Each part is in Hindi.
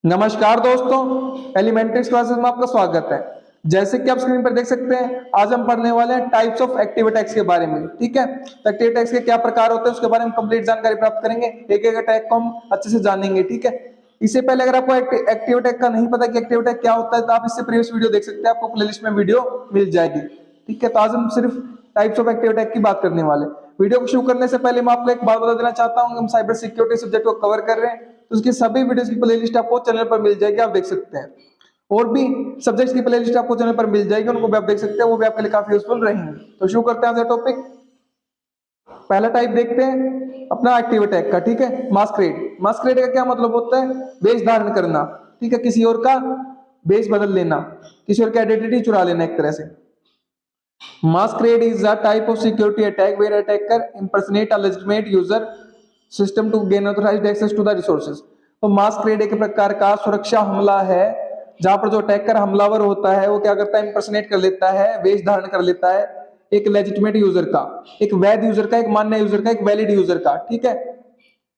नमस्कार दोस्तों, एलिमेंट्री क्लासेस में आपका स्वागत है। जैसे कि आप स्क्रीन पर देख सकते हैं, आज हम पढ़ने वाले हैं टाइप्स ऑफ एक्टिव अटैक्स के बारे में। ठीक है, तो एक्टिव अटैक्स के क्या प्रकार होते हैं उसके बारे में कंप्लीट जानकारी प्राप्त करेंगे। एक एक अटैक को हम अच्छे से जानेंगे। ठीक है, इससे पहले अगर आपको एक्टिव अटैक का नहीं पता कि एक्टिव अटैक क्या होता है, तो आप इससे प्रीवियस वीडियो देख सकते हैं, आपको प्लेलिस्ट में वीडियो मिल जाएगी। ठीक है, तो आज हम सिर्फ टाइप्स ऑफ एक्टिव अटैक की बात करने वाले। वीडियो को शुरू करने से पहले मैं आपको एक बात बता देना चाहता हूं, हम साइबर सिक्योरिटी सब्जेक्ट को कवर कर रहे हैं, तो उसकी सभी वीडियोस की प्लेलिस्ट आपको चैनल पर मिल जाएगी, आप देख सकते हैं। और भी सब्जेक्ट्स की प्लेलिस्ट आपको चैनल पर मिल जाएगी, उनको भी आप देख सकते हैं, वो भी आपके लिए काफी यूजफुल रहेंगे। तो शुरू करते हैं आज का टॉपिक। पहला टाइप देखते हैं अपना एक्टिव अटैक का। ठीक है, मास्करेड। मास्करेड का क्या मतलब होता है? वेश धारण करना। ठीक है, किसी और का वेश बदल लेना, किसी और की आइडेंटिटी चुरा लेना एक तरह से। Masquerade is a type of security attack where attacker impersonate a legitimate user system to gain authorized access to the resources। तो मास्करेड एक प्रकार का सुरक्षा हमला है, जहां पर जो अटैकर हमलावर होता है वो क्या करता है, इंपर्सनेट कर लेता है, वेश धारण कर लेता है एक लेजिटिमेट यूजर का, एक वैध यूजर का, एक मान्य यूजर का, एक वैलिड यूजर का। ठीक है,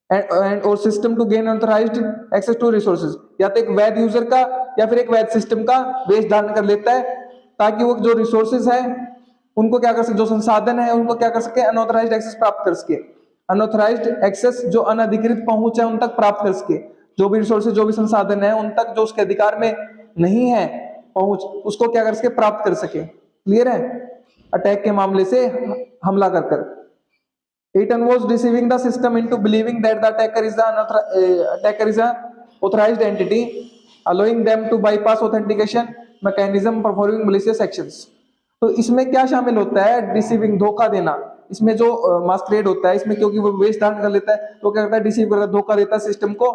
एंड और system to gain authorised access to resources, या तो एक वैध यूजर का या फिर एक वैध सिस्टम का वेश धारण कर लेता है, ताकि वो जो रिसोर्सेज है उनको क्या कर सके, जो संसाधन है उनको क्या कर सके, अनऑथराइज्ड एक्सेस प्राप्त कर सके। अनऑथराइज्ड एक्सेस, जो अनधिकृत पहुंच है उन तक प्राप्त कर सके। जो भी रिसोर्सेज, जो भी संसाधन है उन तक जो उसके अधिकार में नहीं है पहुंच, उसको क्या कर सके, प्राप्त कर सके। क्लियर है? अटैक के मामले से हमला कर कर It involves deceiving the system into believing that the attacker is a authorized entity, allowing them to bypass authentication mechanism, performing malicious actions। तो इसमें क्या शामिल होता है? डिसीविंग, धोखा देना। इसमें जो मास्करेड होता है, इसमें क्योंकि वो वेश धारण कर लेता है, तो क्या करता है, डिसीव करता है, धोखा देता है सिस्टम को,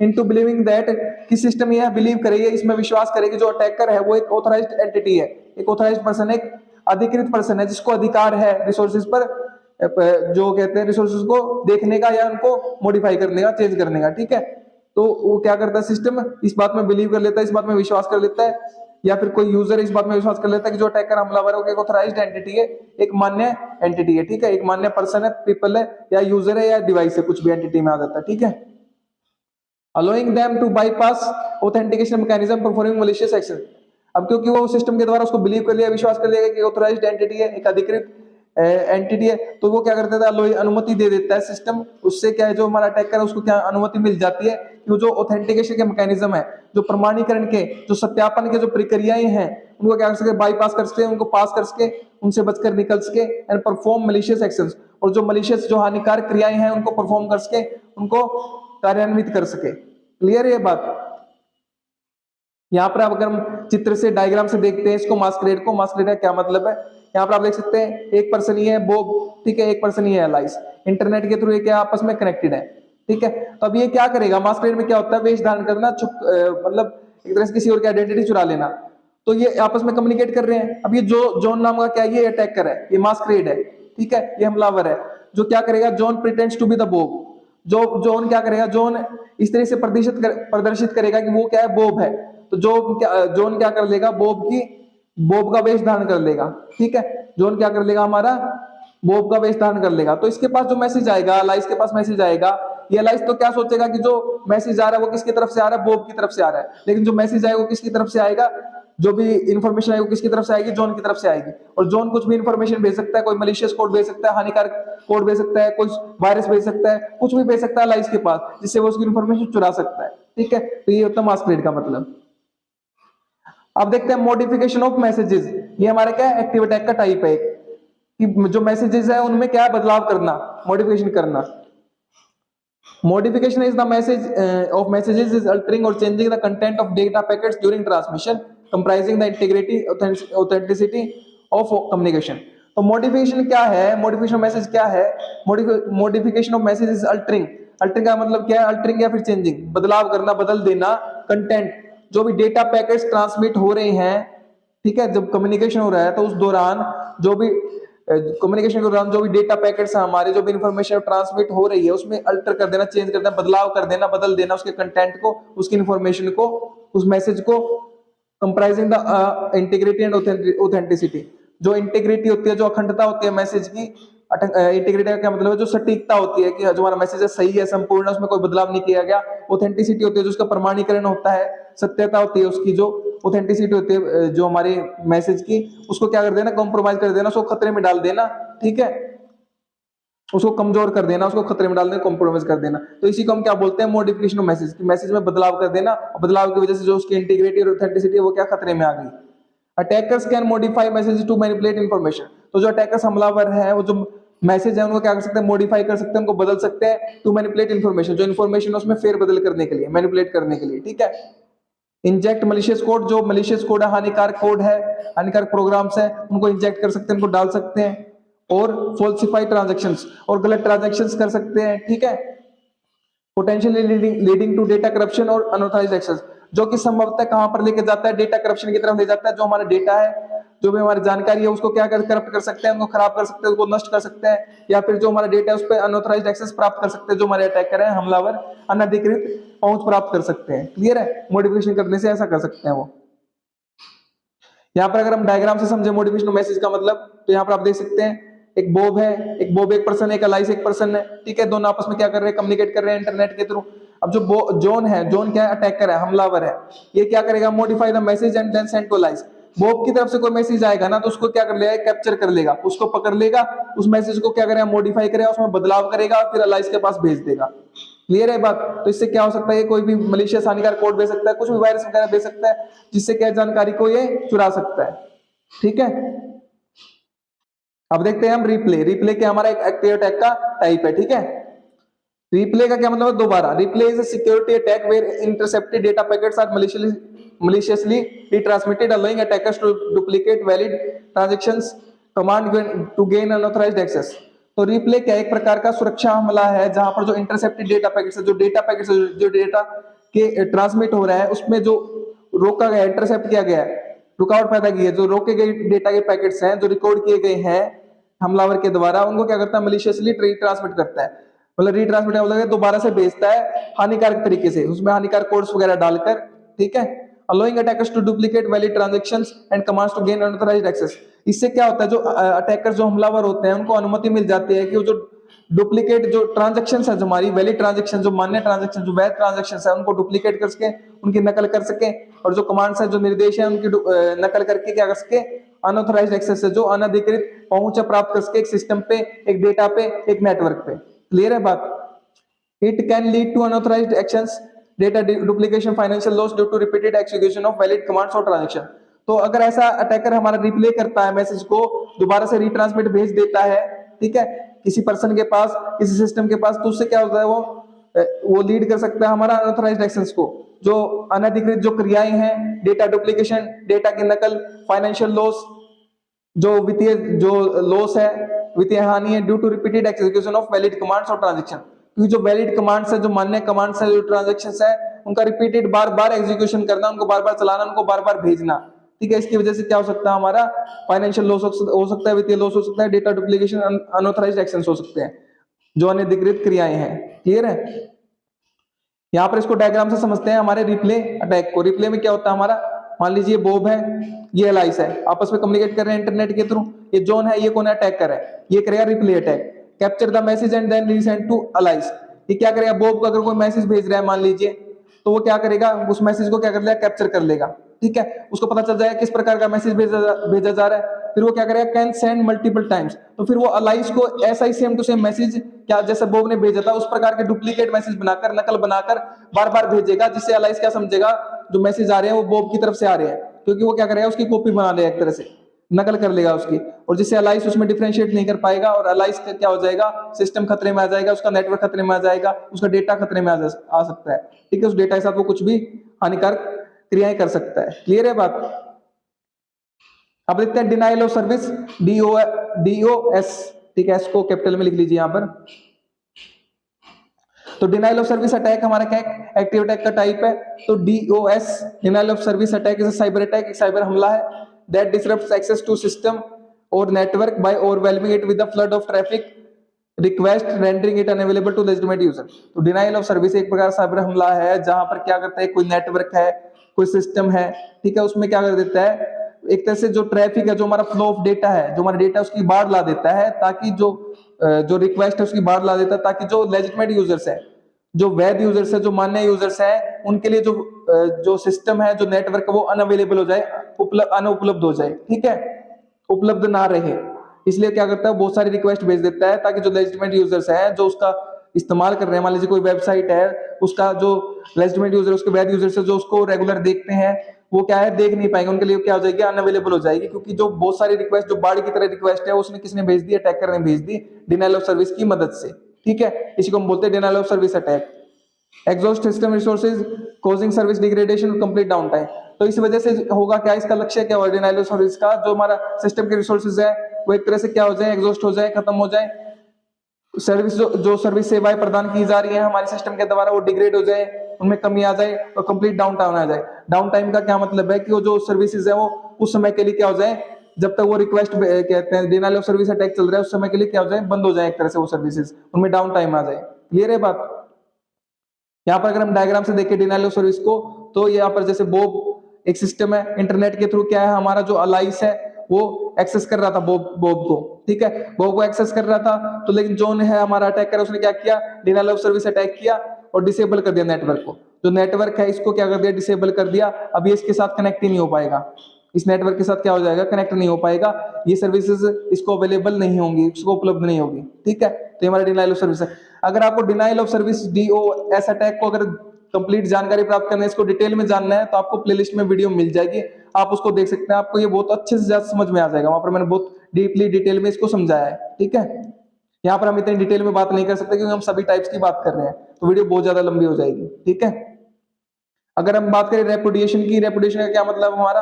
इनटू बिलीविंग दैट, कि सिस्टम यह बिलीव करेगी, इसमें विश्वास करेगी जो अटैकर है वो एक ऑथराइज्ड एंटिटी है, एक ऑथराइज्ड पर्सन, एक अधिकृत पर्सन है, जिसको अधिकार है रिसोर्सेज पर, जो कहते हैं रिसोर्सेज को देखने का या उनको मॉडिफाई करने का, चेंज करने का। ठीक है, तो वो क्या करता है, सिस्टम इस बात में बिलीव कर लेता है, इस बात में विश्वास कर लेता है, या फिर कोई यूजर इस बात में विश्वास कर लेता है कि जो अटैकर हमलावर है एक ऑथराइज्ड एंटिटी है, एक मान्य एंटिटी है। ठीक है, एक मान्य पर्सन है, पीपल है, या यूजर है, या डिवाइस है, कुछ भी एंटिटी में आ जाता है। ठीक है, allowing them to bypass authentication mechanism, performing malicious action। अब क्योंकि वो सिस्टम के द्वारा उसको बिलीव कर लिया, विश्वास कर लिया कि ऑथराइज्ड एंटिटी है, एक अधिकृत एंटिटी है, तो वो क्या करता है, अनुमति दे देता है सिस्टम। उससे क्या है, जो हमारा अटैकर है उसको क्या अनुमति मिल जाती है कि वो जो ऑथेंटिकेशन के मैकेनिज्म है, जो प्रमाणीकरण के, जो सत्यापन के जो प्रक्रियाएं हैं, उनको क्या कर सके, बाईपास कर सके, उनको पास कर सके, उनसे बचकर निकल सके, एंड परफॉर्म मलिशियस एक्शंस, और जो मलिशियस, जो हानिकारक क्रियाएं हैं उनको परफॉर्म कर सके, उनको कार्यान्वित कर सके। क्लियर है ये बात? यहाँ पर आप अगर हम चित्र से, डायग्राम से देखते हैं इसको, मास्करेड को, मास्करेड का क्या मतलब है, यहाँ पर आप देख सकते हैं एक पर्सन ही है बॉब। ठीक है, एक पर्सन ही है एलाइस, इंटरनेट के थ्रू ये क्या आपस में कनेक्टेड है। ठीक है, तो अब ये क्या करेगा, मास्करेड में क्या होता है, वेश धारण करना, मतलब एक तरह से किसी और की आइडेंटिटी चुरा लेना। तो ये आपस में कम्युनिकेट कर रहे हैं। अब ये जो जॉन नाम का क्या, ये अटैकर है, ये मास्करेड है। ठीक है, ये हमलावर है, जो क्या करेगा, John pretends to be the Bob. जो जॉन क्या करेगा, जॉन इस तरह से प्रदर्शित करेगा कि वो क्या है, बॉब है। तो जॉन क्या कर लेगा, बॉब का वेश धारण कर लेगा। ठीक है, जॉन क्या कर लेगा, हमारा बॉब का वेश धारण कर लेगा। तो इसके पास जो मैसेज आएगा, अलाइस के पास मैसेज आएगा, ये अलाइस तो क्या सोचेगा कि जो मैसेज आ रहा है वो किसकी तरफ से आ रहा है, बॉब की तरफ से आ रहा है। लेकिन जो मैसेज आएगा वो किसकी तरफ से आएगा, जो भी इंफॉर्मेशन आएगी वो किसकी तरफ से आएगी, जॉन की तरफ से आएगी। और जॉन कुछ भी इंफॉर्मेशन भेज सकता है, कोई मलिशियस कोड भेज सकता है, हानिकारक कोड भेज सकता है, कोई वायरस भेज सकता है, कुछ भी भेज सकता है अलाइस के पास, जिससे वो उसकी इंफॉर्मेशन चुरा सकता है। ठीक है, तो ये होता है मास्करेड का मतलब। अब देखते हैं मॉडिफिकेशन ऑफ मैसेजेस। ये हमारा क्या है, एक्टिव अटैक का टाइप है, कि जो मैसेजेस है उनमें क्या बदलाव करना, मॉडिफिकेशन करना। Modification is the message of messages is altering or changing the content of data packets during transmission, comprising the integrity, authenticity of communication। तो modification क्या है, modification मैसेज क्या है, modification of message is altering। altering का मतलब क्या है, altering या फिर changing, बदलाव करना, बदल देना, कंटेंट, जो भी डेटा पैकेट्स ट्रांसमिट हो रहे हैं। ठीक है, जब कम्युनिकेशन हो रहा है तो उस दौरान जो भी कम्युनिकेशन के दौरान जो भी डेटा पैकेट्स हैं हमारे, जो भी इंफॉर्मेशन ट्रांसमिट हो रही है, उसमें अल्टर कर देना, चेंज कर देना, बदलाव कर देना, बदल देना उसके कंटेंट को, उसकी इंफॉर्मेशन को, उस मैसेज को, comprising the integrity and authenticity. जो इंटीग्रिटी होती है, जो अखंडता होती है मैसेज की, इंटीग्रिटी का क्या मतलब है, जो सटीकता होती है कि जो हमारा मैसेज है सही है, संपूर्ण है, उसमें कोई बदलाव नहीं किया गया। ऑथेंटिसिटी होती है जो उसका प्रमाणीकरण होता है, सत्यता होती है उसकी, जो ऑथेंटिसिटी होती है जो हमारी मैसेज की, उसको क्या कर देना, कॉम्प्रोमाइज कर देना, उसको खतरे में डाल देना, ठीक है, उसको कमजोर कर देना, उसको खतरे में डाल देना, कॉम्प्रोमाइज कर देना। तो इसी को हम क्या बोलते हैं, मॉडिफिकेशन ऑफ मैसेज, मैसेज में बदलाव कर देना, और बदलाव की वजह से जो उसकी इंटीग्रिटी और ऑथेंटिसिटी है वो क्या खतरे में आ गई। Attackers can modify message to manipulate information, तो जो अटैकर्स हमलावर है वो जो मैसेज है उनको क्या कर सकते हैं, मॉडिफाई कर सकते हैं, उनको बदल सकते हैं, टू मैनिपुलेट इंफॉर्मेशन, जो इंफॉर्मेशन उसमें फेर बदल करने के लिए, मैनिपुलेट करने के लिए, ठीक है। इंजेक्ट मलिशियस कोड, जो मलिशियस कोड है, हानिकारक कोड है, हानिकारक प्रोग्राम्स है, उनको इंजेक्ट कर सकते हैं, उनको डाल सकते हैं। और फॉल्सिफाई ट्रांजैक्शंस, और गलत ट्रांजैक्शंस कर सकते हैं, ठीक है। Potentially leading to data corruption और अनऑथराइज्ड एक्सेस, जो कि संभवतः कहां पर लेके जाता है, डेटा करप्शन की तरफ ले जाता है। जो हमारा डेटा है, जो भी हमारी जानकारी है, उसको क्या करप्ट कर सकते हैं, उनको खराब कर सकते हैं, उसको नष्ट कर सकते हैं, या फिर जो हमारा डेटा है उस पर अनऑथराइज्ड एक्सेस प्राप्त कर सकते हैं, जो हमारे अटैकर हैं, हमलावर, अनधिकृत पहुंच प्राप्त कर सकते हैं। क्लियर है, मॉडिफिकेशन करने से ऐसा कर सकते हैं वो। यहाँ पर अगर हम डायग्राम से समझे मॉडिफिकेशन मैसेज का मतलब, तो यहाँ पर आप देख सकते हैं एक बॉब है, एक बॉब एक पर्सन है, एक अलाइस एक पर्सन है, ठीक है। दोनों आपस में क्या कर रहे हैं, कम्युनिकेट कर रहे हैं इंटरनेट के थ्रू। अब जो जॉन है, जॉन क्या है, अटैकर है, हमलावर है, ये क्या करेगा, modify the message and then send to Alice. Bob की तरफ से कोई मैसेज आएगा ना, तो उसको क्या कर लेगा, कैप्चर कर लेगा, उसको पकड़ लेगा, उस मैसेज को क्या करेगा, मॉडिफाई करेगा, उसमें बदलाव करेगा और फिर अलाइस के पास भेज देगा। क्लियर है बात। तो इससे क्या हो सकता है, कोई भी मलिशियस हानिकारक कोड भेज सकता है, कुछ भी वायरस वगैरह भेज सकता है, जिससे क्या जानकारी को ये चुरा सकता है, ठीक है। अब देखते हैं हम रिप्ले। रिप्ले क्या हमारा एक एक्टिव अटैक का टाइप है, ठीक है। रिप्ले का क्या मतलब है, दोबारा। Replay is a security attack where intercepted data packets are maliciously retransmitted allowing attackers to duplicate valid transactions command to gain unauthorized access। तो रिप्ले क्या एक प्रकार का सुरक्षा हमला है, जहां पर जो इंटरसेप्टेड डेटा पैकेट्स है, जो डेटा पैकेट्स जो डेटा के ट्रांसमिट हो रहा है, उसमें जो रोका गया, इंटरसेप्ट किया गया है, रुकावट पैदा की है, जो रोके गए डेटा के पैकेट्स हैं, जो रिकॉर्ड किए गए हैं हमलावर के द्वारा, उनको क्या करता है, मलिशियसली रिट्रांसमिट करता है। मतलब रिट्रांसमिट मतलब दोबारा से भेजता है हानिकारक तरीके से, उसमें हानिकारक कोड्स वगैरह डालकर, ठीक है। allowing attackers to duplicate valid transactions and commands to gain unauthorized access। इससे क्या होता है, जो अटैकर जो हमलावर होते हैं उनको अनुमति मिल जाती है कि वो जो डुप्लीकेट जो ट्रांजैक्शंस है, जो हमारी वैलिड ट्रांजैक्शन, जो मान्य ट्रांजैक्शन, जो वैध ट्रांजैक्शंस है, उनको डुप्लीकेट कर सके, उनकी नकल कर सके, और जो कमांड्स है, जो निर्देश है, उनकी नकल करके क्या कर सके, अनऑथराइज्ड एक्सेस से जो अनधिकृत पहुंच प्राप्त कर सके, एक सिस्टम पे, एक डेटा पे, एक नेटवर्क पे। क्लियर है बात। It can lead to unauthorized actions, data duplication, financial loss due to repeated execution of valid commands और ट्रांजैक्शन। तो अगर ऐसा अटैकर हमारा रिप्ले करता है, मैसेज को दोबारा से रिट्रांसमिट भेज देता है, ठीक है, किसी पर्सन के पास, किसी सिस्टम के पास, तो उससे क्या होता है, वो लीड कर सकता है हमारा अनऑथराइज्ड एक्शंस को, जो अनधिकृत जो क्रियाएं हैं, डेटा डुप्लीकेशन, डेटा की नकल, फाइनेंशियल लॉस, जो वित्तीय जो लॉस है, वित्तीय हानि है, due to repeated execution of valid commands और ट्रांजैक्शन। क्योंकि जो वैलिड कमांड्स है, जो मान्य कमांड्स है, जो ट्रांजैक्शंस है, उनका रिपीटेड बार बार एग्जीक्यूशन करना, उनको बार बार चलाना, उनको बार बार भेजना, ठीक है। इसकी वजह से क्या हो सकता है, हमारा फाइनेंशियल लॉस हो सकता है, वित्तीय लॉस हो सकता है, डेटा डुप्लीकेशन, अनऑथराइज्ड एक्शंस हो सकते हैं, जो अनधिकृत क्रियाएं हैं। क्लियर है। यहाँ पर इसको डायग्राम से समझते हैं हमारे रिप्ले अटैक को। रिप्ले में क्या होता है हमारा, मान लीजिए बोब है, ये एलाइस है, आपस में कम्युनिकेट कर रहे हैं इंटरनेट के थ्रू। ये जॉन है, ये कौन है, अटैकर है, ये करेगा replay attack, capture the message and then resend to Alice. ये क्या करेगा, बोब को अगर कोई मैसेज भेज रहा है मान लीजिए, तो वो क्या करेगा, उस मैसेज को क्या कर लेगा, कैप्चर कर लेगा, ठीक है। उसको पता चल जाएगा किस प्रकार का मैसेज भेजा जा रहा है, फिर वो क्या करेगा, कैन सेंड मल्टीपल टाइम्स। तो फिर वो अलाइस को ऐसा ही सेम टू सेम मैसेज, क्या जैसे बोब ने भेजा था उस प्रकार के डुप्लीकेट मैसेज बनाकर, नकल बनाकर बार बार भेजेगा, जिससे अलाइस क्या समझेगा, जो मैसेज आ रहे हैं वो बोब की तरफ से आ रहे हैं, क्योंकि वो क्या करेगा, उसकी कॉपी बना लेगा, एक तरह से नकल कर लेगा उसकी, और जिससे अलाइस उसमें डिफरेंशिएट नहीं कर पाएगा, और अलाइस का क्या हो जाएगा, सिस्टम खतरे में आ जाएगा, उसका नेटवर्क खतरे में आ जाएगा, उसका डेटा खतरे में आ सकता है, ठीक है। उस डेटा के साथ वो कुछ भी हानिकारक क्रियाएं कर सकता है। क्लियर है बात। अब देखते हैं डिनाइल ऑफ सर्विस, DOS, ठीक है, इसको कैपिटल में लिख लीजिए यहां पर। तो डिनाइल ऑफ सर्विस अटैक हमारा क्या है, एक्टिव अटैक का टाइप है। तो DOS, denial of service attack is a cyber attack, एक साइबर हमला है, that disrupts access to system और network by overwhelming it with the flood of traffic request, rendering it unavailable to legitimate user. तो डिनाइल ऑफ सर्विस एक प्रकार साइबर हमला है, जहां पर क्या करता है, कोई नेटवर्क है, कोई सिस्टम है, ठीक है, उसमें क्या कर देता है, एक तरह से जो ट्रैफिक है, जो हमारा फ्लो ऑफ डेटा है, जो हमारा डेटा उसकी बाढ़ ला देता है, ताकि जो रिक्वेस्ट है उसकी बाढ़ ला देता है, ताकि जो लेजिटिमेट यूजर्स है, जो वैध यूजर्स है, जो मान्य यूजर्स है, उनके लिए जो सिस्टम है, जो नेटवर्क है, वो अनअवेलेबल हो जाए, अनुपलब्ध हो जाए, ठीक है, उपलब्ध ना रहे। इसलिए क्या करता है, बहुत सारी रिक्वेस्ट भेज देता है, ताकि जो लेजिटिमेट यूजर्स है, जो उसका इस्तेमाल कर रहे हैं, मान लीजिए कोई वेबसाइट है, उसका जो लेजिटिमेट यूजर, उसके वैध यूजर्स है, जो उसको रेगुलर देखते हैं, वो क्या है, देख नहीं पाएंगे, उनके लिए क्या हो जाएगी, अनअवेलेबल हो जाएगी, क्योंकि जो बहुत सारी रिक्वेस्ट जो बाढ़ की तरह रिक्वेस्ट है, उसने किसने भेज दी, अटैकर ने भेज दी, डिनायल ऑफ सर्विस की मदद से, ठीक है। इसी को हम बोलते हैं denial of service attack. Exhaust system resources causing service degradation, complete down time. तो इस वजह से होगा क्या, इसका लक्ष्य क्या होगा, डिनायल ऑफ सर्विस का, जो हमारा सिस्टम के रिसोर्सेज है वो एक तरह से क्या हो जाए, एग्जॉस्ट हो जाए, खत्म हो जाए, सर्विस जो सर्विस सेवाएं प्रदान की जा रही है हमारे सिस्टम के द्वारा, वो डिग्रेड हो जाए, उनमें कमी आ जाए और कंप्लीट डाउन टाउन आ जाए। डाउन टाइम का क्या मतलब है कि वो जो सर्विसेज है वो उस समय के लिए क्या हो जाए, जब तक वो रिक्वेस्ट कहते हैं डिनायल ऑफ सर्विस अटैक चल रहा है, उस समय के लिए क्या हो जाए, बंद हो जाए, एक तरह से वो सर्विसेज, उनमें डाउन टाइम आ जाए। क्लियर है बात। यहाँ पर अगर हम डायग्राम से देखें डिनायल ऑफ सर्विस को, तो यहाँ पर जैसे बॉब एक सिस्टम है, इंटरनेट के थ्रू क्या है, हमारा जो अलाइस है वो एक्सेस कर रहा था बॉब को, ठीक है, बॉब को एक्सेस कर रहा था, तो लेकिन जोन है हमारा अटैकर, उसने क्या किया, डिनायल ऑफ सर्विस अटैक किया और डिसेबल कर दिया नेटवर्क को। जो नेटवर्क है इसको क्या कर दिया, डिसेबल कर दिया। अब ये इसके साथ कनेक्ट ही नहीं हो पाएगा, इस नेटवर्क के साथ क्या हो जाएगा, कनेक्ट नहीं हो पाएगा, ये सर्विसेज इसको अवेलेबल नहीं होंगी, इसको उपलब्ध नहीं होगी, ठीक है। तो हमारा डिनायल ऑफ सर्विस है। अगर आपको denial of service DOS attack को अगर कंप्लीट जानकारी प्राप्त करना है, इसको डिटेल में जानना है, तो आपको प्लेलिस्ट में वीडियो मिल जाएगी, आप उसको देख सकते हैं, आपको ये बहुत अच्छे से समझ में आ जाएगा। वहां पर मैंने बहुत डीपली डिटेल में इसको समझाया है, ठीक है। यहाँ पर हम इतनी डिटेल में बात नहीं कर सकते क्योंकि हम सभी टाइप्स की बात कर रहे हैं, तो वीडियो बहुत ज्यादा लंबी हो जाएगी, ठीक है। अगर हम बात करें रेपुडिएशन की, रेपुडिएशन का क्या मतलब हमारा,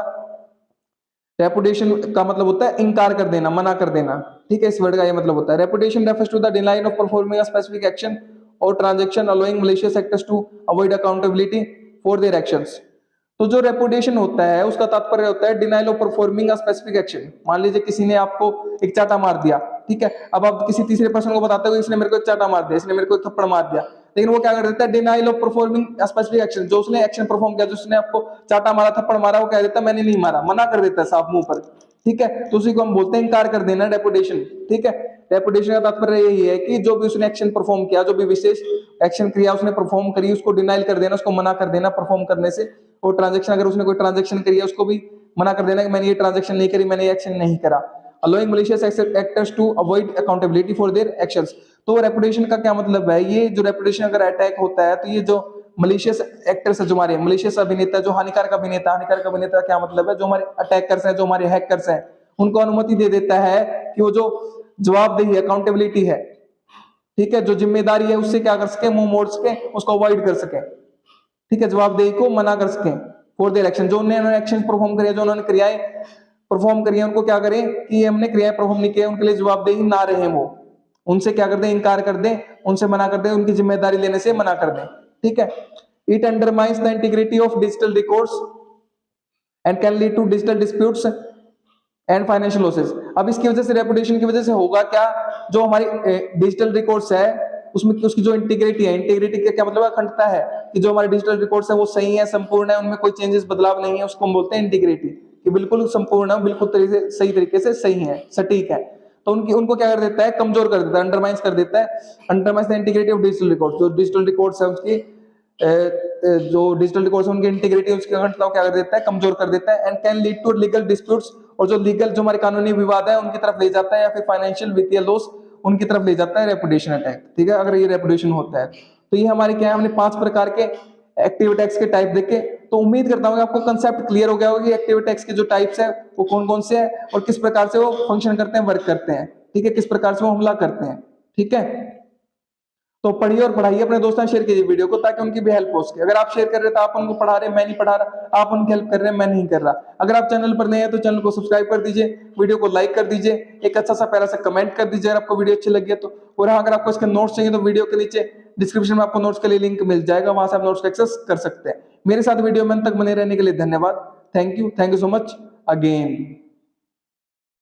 रेपुडिएशन का मतलब होता है इनकार कर देना, मना कर देना, ठीक है, इस वर्ड का ये मतलब होता है। Repudiation refers to the denial of performing a specific action और transaction allowing malicious actors to avoid accountability for their actions. तो जो रेपुडिएशन होता है उसका तात्पर्य होता है denial of performing a specific action. मान लीजिए किसी ने आपको एक चाटा मार दिया, ठीक है, अब आप किसी तीसरे पर्सन को बताते हो इसने मेरे को एक चाटा मार दिया, इसने मेरे को एक थप्पड़ मार दिया, लेकिन वो क्या कर देता है, denial of performing specific action, जो उसने एक्शन परफॉर्म किया, जो उसने आपको चाटा मारा, थप्पड़ मारा, वो कह देता है मैंने नहीं मारा, मना कर देता है साफ मुंह पर, ठीक है। तो उसी को हम बोलते हैं इनकार कर देना, रेपुडिएशन, ठीक है। रेपुडिएशन का तात्पर्य यही है कि जो भी उसने एक्शन परफॉर्म किया, जो भी विशेष एक्शन क्रिया उसने परफॉर्म करी, उसको डिनाइल कर देना, उसको मना कर देना परफॉर्म करने से। और ट्रांजैक्शन, अगर उसने कोई ट्रांजैक्शन करी है, उसको भी मना कर देना कि मैंने ये ट्रांजैक्शन नहीं करी, मैंने ये एक्शन नहीं करा। allowing malicious actors to avoid accountability for their actions। तो रेपुटेशन का क्या मतलब है, ये जो रेपुटेशन अगर अटैक होता है, तो ये जो मलिशियस एक्टर्स है, जो हमारे मलिशियस अभिनेता, जो हानिकारक अभिनेता क्या मतलब है, जो हमारे अटैकर्स हैं, जो हमारे हैकर्स हैं, उनको अनुमति दे देता है कि वो जो जवाबदेही, अकाउंटेबिलिटी है, ठीक है, जो जिम्मेदारी है, उससे क्या कर सके, मुंह मोड़ सके, उसको अवॉइड कर सके, ठीक है, जवाबदेही को मना कर सके फॉर देयर एक्शन। जो उन्होंने एक्शन परफॉर्म करे, जो उन्होंने क्रियाएं परफॉर्म करी है, उनको क्या करें कि हमने क्रियाएं परफॉर्म नहीं किया, उनके लिए जवाबदेही ना रहे, वो उनसे क्या कर दें, इनकार कर दें, उनसे मना कर दें, उनकी जिम्मेदारी लेने से मना कर दें, ठीक है। It undermines the integrity of digital records and can lead to digital disputes and financial losses. अब इसकी वजह से, रेपुटेशन की वजह से होगा क्या, जो हमारी डिजिटल रिकॉर्ड्स है उसमें उसकी जो इंटीग्रिटी है, इंटीग्रिटी का क्या मतलब, अखंडता है, कि जो हमारे डिजिटल रिकॉर्ड्स है वो सही है, संपूर्ण है, उनमें कोई चेंजेस, बदलाव नहीं है, उसको हम बोलते हैं इंटीग्रिटी, कि बिल्कुल संपूर्ण है, बिल्कुल सही तरीके से सही है, सटीक है। तो उनको क्या कर देता है, कमजोर कर देता है, अंडरमाइंस कर देता है, undermines the integrity of digital records. जो डिजिटल रिकॉर्ड्स है उसकी जो डिजिटल रिकॉर्ड्स है उनकी इंटीग्रिटी, उसकी अखंडता को क्या कर देता है, कमजोर कर देता है। And can lead to legal disputes, और जो लीगल, जो हमारे कानूनी विवाद है उनकी तरफ ले जाता है, या फिर फाइनेंशियल, वित्तीय लॉस उनकी तरफ ले जाता है रेपुटेशन अटैक, ठीक है, अगर ये रेपुटेशन होता है। तो ये हमारे क्या है, हमने 5 प्रकार के एक्टिव अटैक्स के टाइप देखे। तो उम्मीद करता हूं कि आपको कंसेप्ट क्लियर हो गया होगा कि एक्टिव अटैक्स के जो टाइप्स है वो कौन कौन से हैं और किस प्रकार से वो फंक्शन करते हैं, वर्क करते हैं, ठीक है, किस प्रकार से वो हमला करते हैं, ठीक है। तो पढ़िए और पढ़ाइए, अपने दोस्तों शेयर कीजिए वीडियो को, ताकि उनकी भी हेल्प हो सके। अगर आप शेयर कर रहे हैं तो आप उनको पढ़ा रहे हैं, मैं नहीं पढ़ा रहा, आप उनकी हेल्प कर रहे हैं, मैं नहीं कर रहा। अगर आप चैनल पर नए हैं तो चैनल को सब्सक्राइब कर दीजिए, वीडियो को लाइक कर दीजिए, एक अच्छा सा प्यारा सा कमेंट कर दीजिए अगर आपको वीडियो अच्छी लगी है तो। और अगर आपको इसके नोट्स चाहिए तो वीडियो के नीचे डिस्क्रिप्शन में आपको नोट्स के लिए लिंक मिल जाएगा, वहां से आप नोट्स को एक्सेस कर सकते हैं। मेरे साथ वीडियो में अंत तक बने रहने के लिए धन्यवाद। Thank you so much again.